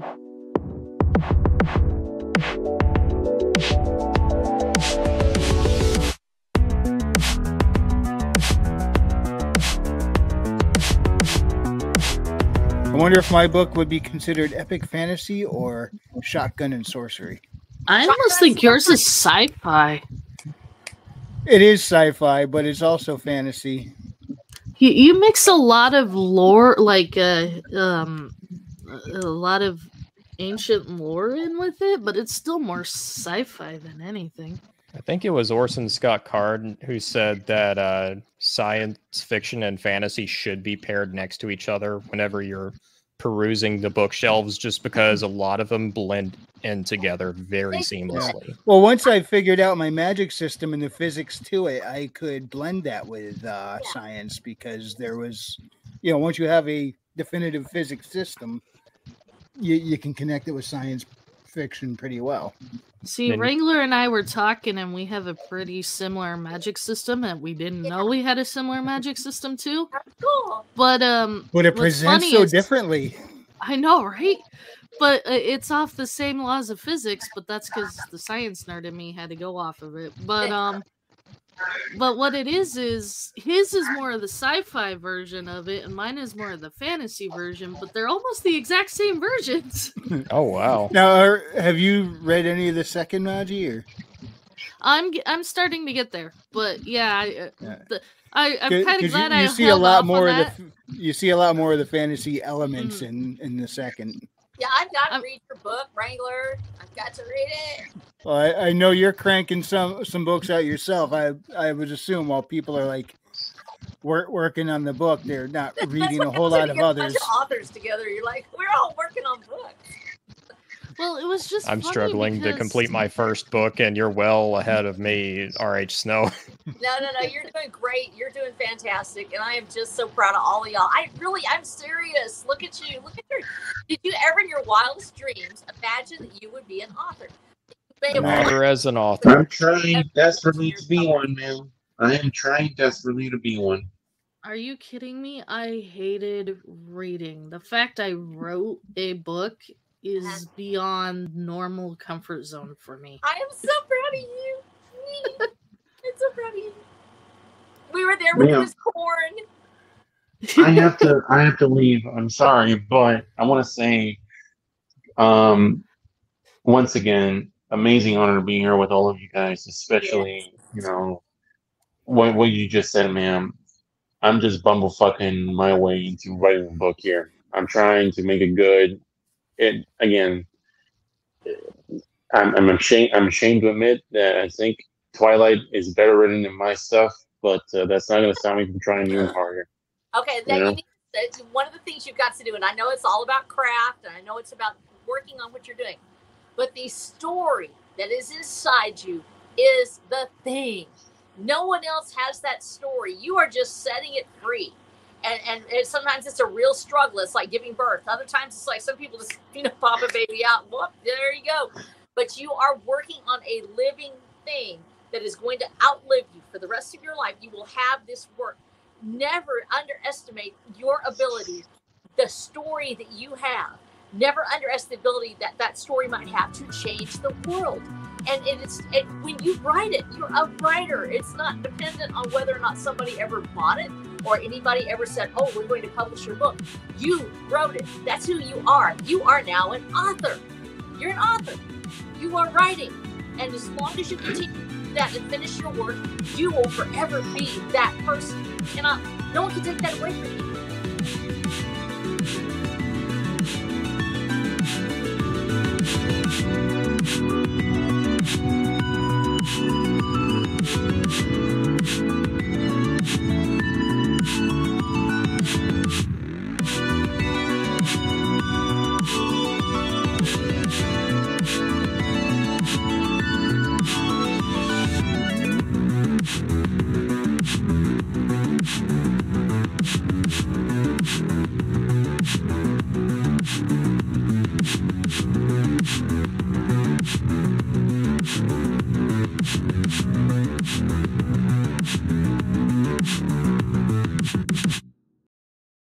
I wonder if my book would be considered epic fantasy or shotgun and sorcery. I almost think yours is sci-fi. It is sci-fi, but it's also fantasy. You mix a lot of lore, like a lot of ancient lore in with it, but it's still more sci-fi than anything. I think it was Orson Scott Card who said that science fiction and fantasy should be paired next to each other whenever you're perusing the bookshelves, just because a lot of them blend in together very seamlessly. Yeah. Well, once I figured out my magic system and the physics to it, I could blend that with science, because there was, once you have a definitive physics system, you can connect it with science fiction pretty well. See, Wrangler and I were talking, and we have a pretty similar magic system, and we didn't know we had a similar magic system too. Cool. But it presents so differently. I know, right? But it's off the same laws of physics, but that's because the science nerd in me had to go off of it. But what it is his is more of the sci-fi version of it, and mine is more of the fantasy version, but they're almost the exact same versions. Oh, wow. Now, have you read any of the second Magi? Or? I'm starting to get there, but yeah, I'm kind of glad you see a lot more of you see a lot more of the fantasy elements in the second. Yeah, I've got to read your book, Wrangler. I've got to read it. Well, I know you're cranking some books out yourself. I would assume while people are like working on the book, they're not reading a whole lot of others. A bunch of authors together, you're like, we're all working on books. Well, it was just. I'm struggling to complete my first book, and you're well ahead of me, R.H. Snow. No, you're doing great. You're doing fantastic, and I am just so proud of all of y'all. I'm serious. Look at you. Did you ever, in your wildest dreams, imagine that you would be an author? Never as an author. I'm trying desperately to be one, man. I am trying desperately to be one. Are you kidding me? I hated reading. The fact I wrote a book is beyond normal comfort zone for me. I am so proud of you. I'm so proud of you. We were there when it was corn. I have to leave. I'm sorry, but I want to say, once again, amazing honor to be here with all of you guys, especially what you just said, ma'am. I'm just bumblefucking my way into writing a book here. I'm trying to make it good. I'm ashamed to admit that I think Twilight is better written than my stuff, but that's not going to stop me from trying even harder. Okay, one of the things you've got to do, and I know it's all about craft, and I know it's about working on what you're doing, but the story that is inside you is the thing. No one else has that story. You are just setting it free. And sometimes it's a real struggle. It's like giving birth. Other times it's like some people just, pop a baby out. Whoop, there you go. But you are working on a living thing that is going to outlive you for the rest of your life. You will have this work. Never underestimate your ability, the story that you have. Never underestimate the ability that story might have to change the world. And when you write it, you're a writer. It's not dependent on whether or not somebody ever bought it or anybody ever said, oh, we're going to publish your book. You wrote it. That's who you are. You are now an author. You're an author. You are writing. And as long as you continue to do that and finish your work, you will forever be that person. No one can take that away from you.